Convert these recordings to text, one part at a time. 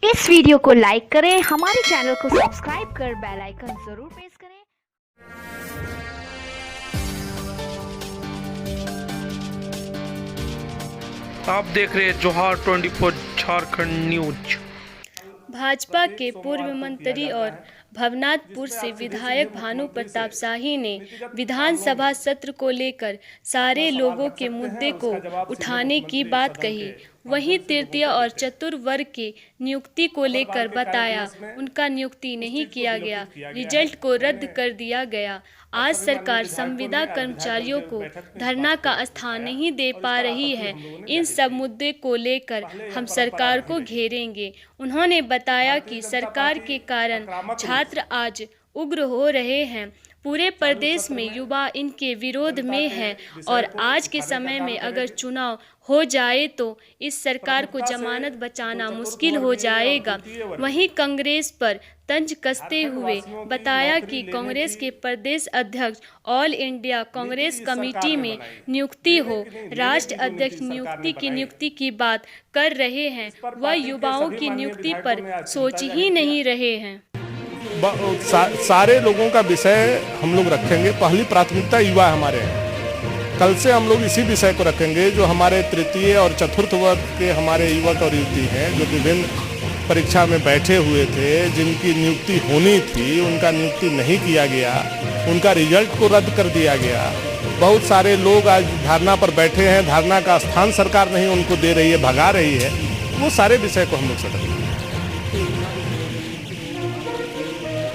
इस वीडियो को लाइक करें, हमारे चैनल को सब्सक्राइब कर बेल आइकन जरूर प्रेस करें। आप देख रहे हैं जोहार 24 झारखंड न्यूज। भाजपा के पूर्व मंत्री और भवनाथपुर से विधायक भानु प्रताप शाही ने विधानसभा सत्र को लेकर सारे लोगों के मुद्दे को उठाने की बात कही। वहीं तृतीय और चतुर्थ वर्ग के नियुक्ति को लेकर बताया उनका नियुक्ति नहीं किया गया, रिजल्ट को रद्द कर दिया गया। आज सरकार संविदा कर्मचारियों को धरना का स्थान नहीं दे पा रही है। इन सब मुद्दे को लेकर हम सरकार को घेरेंगे। उन्होंने बताया कि सरकार के कारण छात्र आज उग्र हो रहे हैं। पूरे प्रदेश में युवा इनके विरोध में है और आज के समय में अगर चुनाव हो जाए तो इस सरकार को जमानत बचाना मुश्किल हो जाएगा। वहीं कांग्रेस पर तंज कसते हुए बताया कि कांग्रेस के प्रदेश अध्यक्ष ऑल इंडिया कांग्रेस कमेटी में नियुक्ति हो, राष्ट्र अध्यक्ष नियुक्ति की बात कर रहे हैं, वह युवाओं की नियुक्ति पर सोच ही नहीं रहे हैं। सारे लोगों का विषय हम लोग रखेंगे। पहली प्राथमिकता युवा हमारे हैं। कल से हम लोग इसी विषय को रखेंगे। जो हमारे तृतीय और चतुर्थ वर्ग के हमारे युवक और युवती हैं जो विभिन्न परीक्षा में बैठे हुए थे, जिनकी नियुक्ति होनी थी उनका नियुक्ति नहीं किया गया, उनका रिजल्ट को रद्द कर दिया गया। बहुत सारे लोग आज धरना पर बैठे हैं, धरना का स्थान सरकार नहीं उनको दे रही है, भगा रही है। वो सारे विषय को हम लोग रखेंगे।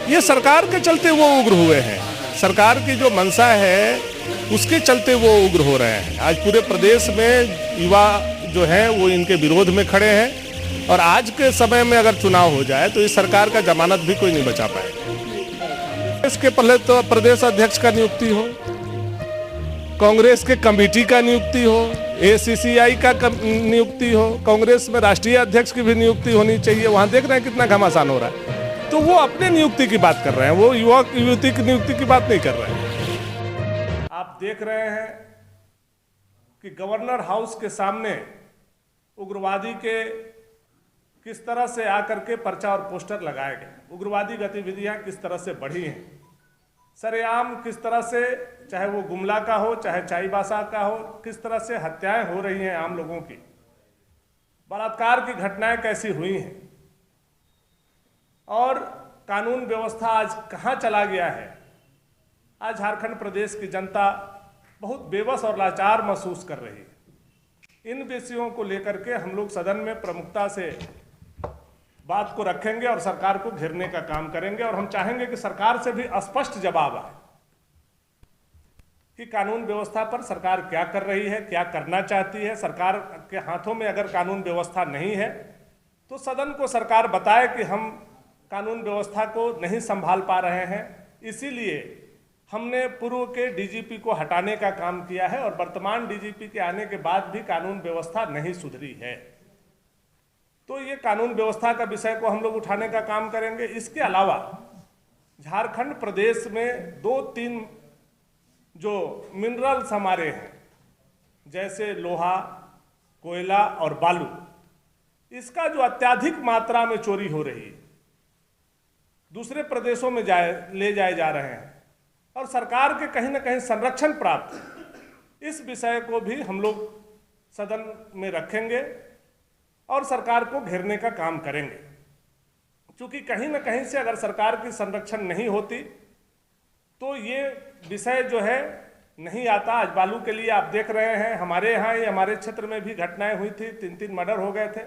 ये सरकार के चलते वो उग्र हुए हैं। सरकार की जो मंशा है उसके चलते वो उग्र हो रहे हैं। आज पूरे प्रदेश में युवा जो हैं वो इनके विरोध में खड़े हैं और आज के समय में अगर चुनाव हो जाए तो इस सरकार का जमानत भी कोई नहीं बचा पाएगा। इसके पहले तो प्रदेश अध्यक्ष का नियुक्ति हो, कांग्रेस के कमेटी का नियुक्ति हो, ACCI का नियुक्ति हो, कांग्रेस में राष्ट्रीय अध्यक्ष की भी नियुक्ति होनी चाहिए। वहाँ देख रहे हैं कितना घमासान हो रहा है। तो वो अपने नियुक्ति की बात कर रहे हैं, वो युवक युवती की नियुक्ति की बात नहीं कर रहे हैं। आप देख रहे हैं कि गवर्नर हाउस के सामने उग्रवादी के किस तरह से आकर के पर्चा और पोस्टर लगाए गए। उग्रवादी गतिविधियां किस तरह से बढ़ी हैं, सरेआम किस तरह से, चाहे वो गुमला का हो चाहे चाईबासा का हो, किस तरह से हत्याएं हो रही हैं आम लोगों की, बलात्कार की घटनाएं कैसी हुई हैं और कानून व्यवस्था आज कहाँ चला गया है। आज झारखंड प्रदेश की जनता बहुत बेबस और लाचार महसूस कर रही है। इन विषयों को लेकर के हम लोग सदन में प्रमुखता से बात को रखेंगे और सरकार को घेरने का काम करेंगे और हम चाहेंगे कि सरकार से भी स्पष्ट जवाब आए कि कानून व्यवस्था पर सरकार क्या कर रही है, क्या करना चाहती है। सरकार के हाथों में अगर कानून व्यवस्था नहीं है तो सदन को सरकार बताए कि हम कानून व्यवस्था को नहीं संभाल पा रहे हैं। इसीलिए हमने पूर्व के DGP को हटाने का काम किया है और वर्तमान DGP के आने के बाद भी कानून व्यवस्था नहीं सुधरी है। तो ये कानून व्यवस्था का विषय को हम लोग उठाने का काम करेंगे। इसके अलावा झारखंड प्रदेश में 2-3 जो मिनरल्स हमारे हैं, जैसे लोहा, कोयला और बालू, इसका जो अत्यधिक मात्रा में चोरी हो रही है, दूसरे प्रदेशों में ले जाए जा रहे हैं और सरकार के कहीं ना कहीं संरक्षण प्राप्त है। इस विषय को भी हम लोग सदन में रखेंगे और सरकार को घेरने का काम करेंगे। क्योंकि कहीं ना कहीं से अगर सरकार की संरक्षण नहीं होती तो ये विषय जो है नहीं आता। आज बालू के लिए आप देख रहे हैं हमारे यहाँ ही, हमारे क्षेत्र में भी घटनाएं हुई थी, 3-3 मर्डर हो गए थे।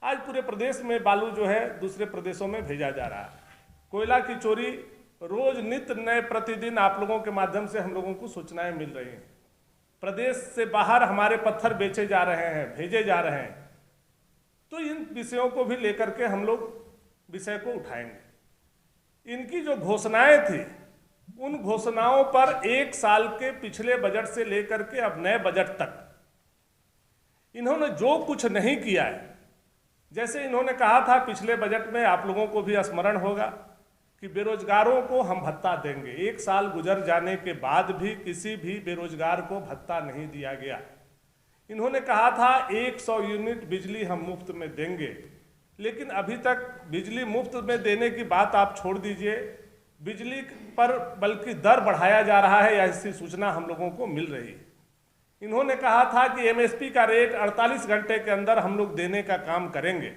आज पूरे प्रदेश में बालू जो है दूसरे प्रदेशों में भेजा जा रहा है। कोयला की चोरी रोज नित्य नए प्रतिदिन आप लोगों के माध्यम से हम लोगों को सूचनाएं मिल रही हैं। प्रदेश से बाहर हमारे पत्थर बेचे जा रहे हैं, भेजे जा रहे हैं। तो इन विषयों को भी लेकर के हम लोग विषय को उठाएंगे। इनकी जो घोषणाएं थी उन घोषणाओं पर 1 साल के पिछले बजट से लेकर के अब नए बजट तक इन्होंने जो कुछ नहीं किया है। जैसे इन्होंने कहा था पिछले बजट में, आप लोगों को भी स्मरण होगा, कि बेरोजगारों को हम भत्ता देंगे। 1 साल गुजर जाने के बाद भी किसी भी बेरोजगार को भत्ता नहीं दिया गया। इन्होंने कहा था 100 यूनिट बिजली हम मुफ्त में देंगे, लेकिन अभी तक बिजली मुफ्त में देने की बात आप छोड़ दीजिए, बिजली पर बल्कि दर बढ़ाया जा रहा है, ऐसी सूचना हम लोगों को मिल रही है। इन्होंने कहा था कि एमएसपी का रेट 48 घंटे के अंदर हम लोग देने का काम करेंगे,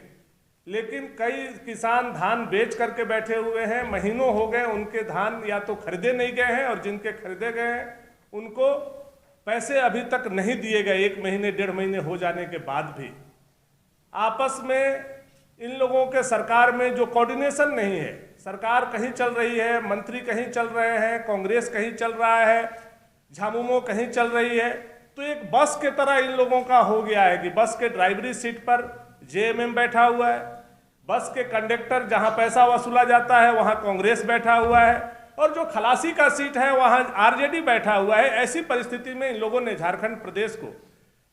लेकिन कई किसान धान बेच करके बैठे हुए हैं, महीनों हो गए उनके धान या तो खरीदे नहीं गए हैं, और जिनके खरीदे गए हैं उनको पैसे अभी तक नहीं दिए गए, 1 महीने 1.5 महीने हो जाने के बाद भी। आपस में इन लोगों के सरकार में जो कोऑर्डिनेशन नहीं है, सरकार कहीं चल रही है, मंत्री कहीं चल रहे हैं, कांग्रेस कहीं चल रहा है, झामुमो कहीं चल रही है, तो एक बस के तरह इन लोगों का हो गया है कि बस के ड्राइवरी सीट पर जेएमएम बैठा हुआ है, बस के कंडक्टर जहां पैसा वसूला जाता है वहां कांग्रेस बैठा हुआ है, और जो खलासी का सीट है वहां आरजेडी बैठा हुआ है। ऐसी परिस्थिति में इन लोगों ने झारखंड प्रदेश को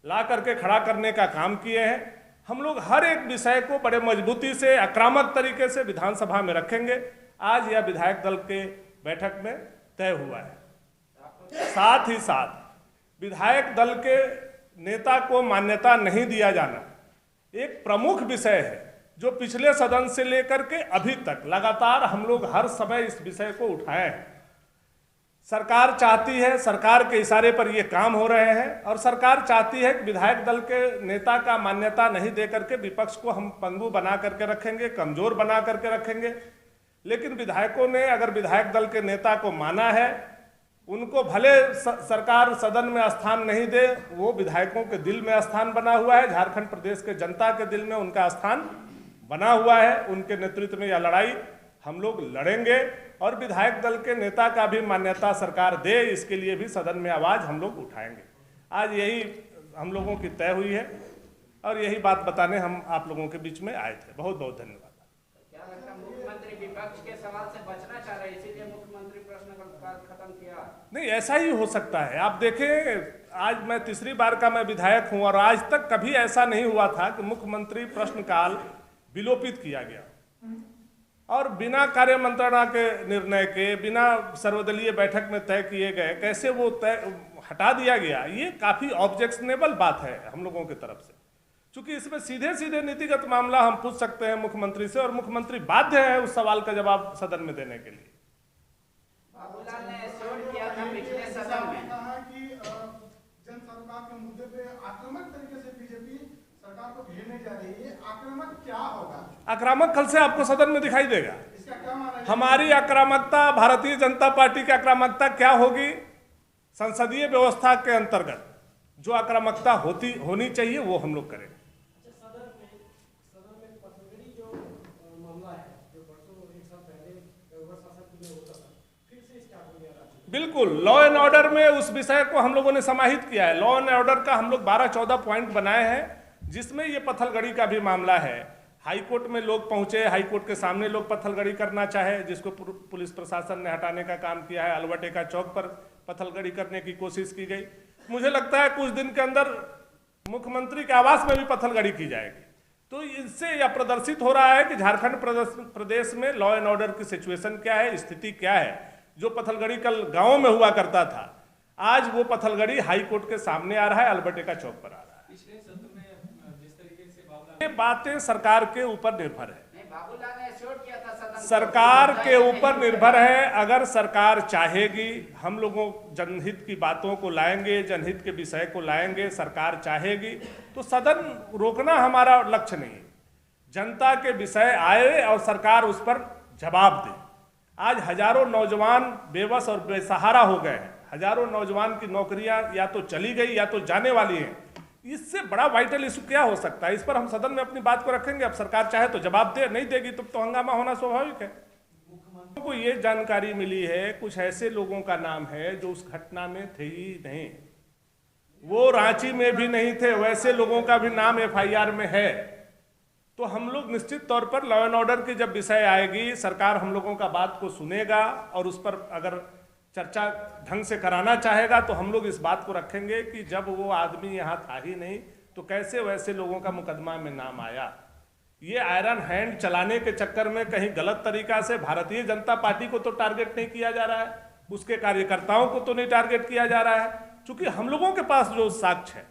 ला करके खड़ा करने का काम किए हैं। हम लोग हर एक विषय को बड़े मजबूती से, आक्रामक तरीके से विधानसभा में रखेंगे। आज यह विधायक दल के बैठक में तय हुआ है। साथ ही साथ विधायक दल के नेता को मान्यता नहीं दिया जाना एक प्रमुख विषय है, जो पिछले सदन से लेकर के अभी तक लगातार हम लोग हर समय इस विषय को उठाए हैं। सरकार चाहती है, सरकार के इशारे पर ये काम हो रहे हैं, और सरकार चाहती है कि विधायक दल के नेता का मान्यता नहीं दे करके विपक्ष को हम पंगु बना करके रखेंगे, कमजोर बना करके रखेंगे। लेकिन विधायकों ने अगर विधायक दल के नेता को माना है, उनको भले सरकार सदन में स्थान नहीं दे, वो विधायकों के दिल में स्थान बना हुआ है, झारखंड प्रदेश के जनता के दिल में उनका स्थान बना हुआ है। उनके नेतृत्व में यह लड़ाई हम लोग लड़ेंगे, और विधायक दल के नेता का भी मान्यता सरकार दे, इसके लिए भी सदन में आवाज हम लोग उठाएंगे। आज यही हम लोगों की तय हुई है, और यही बात बताने हम आप लोगों के बीच में आए थे। बहुत बहुत धन्यवाद। क्या लगता है मुख्यमंत्री विपक्ष के सवाल से बचना चाह रहे हैं, इसीलिए मुख्यमंत्री प्रश्नकाल खत्म किया? नहीं, ऐसा ही हो सकता है। आप देखें, आज मैं तीसरी बार का मैं विधायक हूं, और आज तक कभी ऐसा नहीं हुआ था कि मुख्यमंत्री प्रश्नकाल विलोपित किया गया, और बिना कार्य मंत्रणा के निर्णय के, बिना सर्वदलीय बैठक में तय किए गए, कैसे वो तय हटा दिया गया, ये काफी ऑब्जेक्शनेबल बात है हम लोगों की तरफ से। चूंकि इसमें सीधे सीधे नीतिगत मामला हम पूछ सकते हैं मुख्यमंत्री से, और मुख्यमंत्री बाध्य है उस सवाल का जवाब सदन में देने के लिए। बाबूलाल ने एश्योर किया था पिछले सदन में कि जन सरकार के मुद्दे पे आक्रामक तरीके से बीजेपी सरकार को घेरने जा रही है। आक्रामक क्या होगा? आक्रामक कल से आपको सदन में दिखाई देगा। इसका क्या माना है? हमारी आक्रामकता, भारतीय जनता पार्टी की आक्रामकता क्या होगी? संसदीय व्यवस्था के अंतर्गत जो आक्रामकता होनी चाहिए वो हम लोग करेंगे। बिल्कुल, लॉ एंड ऑर्डर में उस विषय को हम लोगों ने समाहित किया है। लॉ एंड ऑर्डर का हम लोग 12-14 पॉइंट बनाए हैं, जिसमें ये पत्थलगड़ी का भी मामला है। हाईकोर्ट में लोग पहुंचे, हाईकोर्ट के सामने लोग पत्थलगड़ी करना चाहे, जिसको पुलिस प्रशासन ने हटाने का काम किया है। अलबटेका चौक पर पत्थलगड़ी करने की कोशिश की गई। मुझे लगता है कुछ दिन के अंदर मुख्यमंत्री के आवास में भी पत्थलगड़ी की जाएगी। तो इससे यह प्रदर्शित हो रहा है कि झारखंड प्रदेश में लॉ एंड ऑर्डर की सिचुएशन क्या है, स्थिति क्या है। जो पत्थलगड़ी कल गांव में हुआ करता था, आज वो पत्थलगड़ी हाईकोर्ट के सामने आ रहा है, अलबटेका चौक पर आ रहा है। पिछले सत्र में जिस तरीके से ये बातें सरकार के ऊपर निर्भर है। नहीं, बाबूलाल ने एश्योर किया था सदन सरकार के ऊपर निर्भर है। अगर सरकार चाहेगी, हम लोगों जनहित की बातों को लाएंगे, जनहित के विषय को लाएंगे, सरकार चाहेगी तो सदन रोकना हमारा लक्ष्य नहीं है। जनता के विषय आए और सरकार उस पर जवाब दे। आज हजारों नौजवान बेबस और बेसहारा हो गए हैं। हजारों नौजवान की नौकरियां या तो चली गई या तो जाने वाली हैं। इससे बड़ा वाइटल इशू क्या हो सकता है? इस पर हम सदन में अपनी बात को रखेंगे। अब सरकार चाहे तो जवाब दे, नहीं देगी तो हंगामा होना स्वाभाविक है। को ये जानकारी मिली है, कुछ ऐसे लोगों का नाम है जो उस घटना में थे ही नहीं, वो रांची में भी नहीं थे, वैसे लोगों का भी नाम FIR में है। तो हम लोग निश्चित तौर पर लॉ एंड ऑर्डर की जब विषय आएगी, सरकार हम लोगों का बात को सुनेगा और उस पर अगर चर्चा ढंग से कराना चाहेगा तो हम लोग इस बात को रखेंगे कि जब वो आदमी यहाँ था ही नहीं तो कैसे वैसे लोगों का मुकदमा में नाम आया। ये आयरन हैंड चलाने के चक्कर में कहीं गलत तरीका से भारतीय जनता पार्टी को तो टारगेट नहीं किया जा रहा है, उसके कार्यकर्ताओं को तो नहीं टारगेट किया जा रहा है। चूंकि हम लोगों के पास जो साक्ष्य है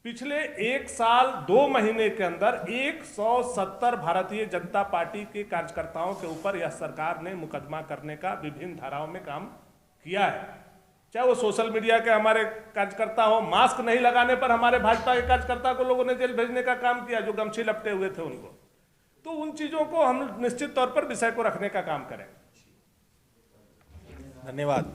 पिछले 1 साल 2 महीने के अंदर 170 भारतीय जनता पार्टी के कार्यकर्ताओं के ऊपर यह सरकार ने मुकदमा करने का विभिन्न धाराओं में काम किया है। चाहे वो सोशल मीडिया के हमारे कार्यकर्ता हो, मास्क नहीं लगाने पर हमारे भाजपा के कार्यकर्ता को लोगों ने जेल भेजने का काम किया, जो गमछी लपटे हुए थे उनको। तो उन चीजों को हम निश्चित तौर पर विषय को रखने का काम करें। धन्यवाद।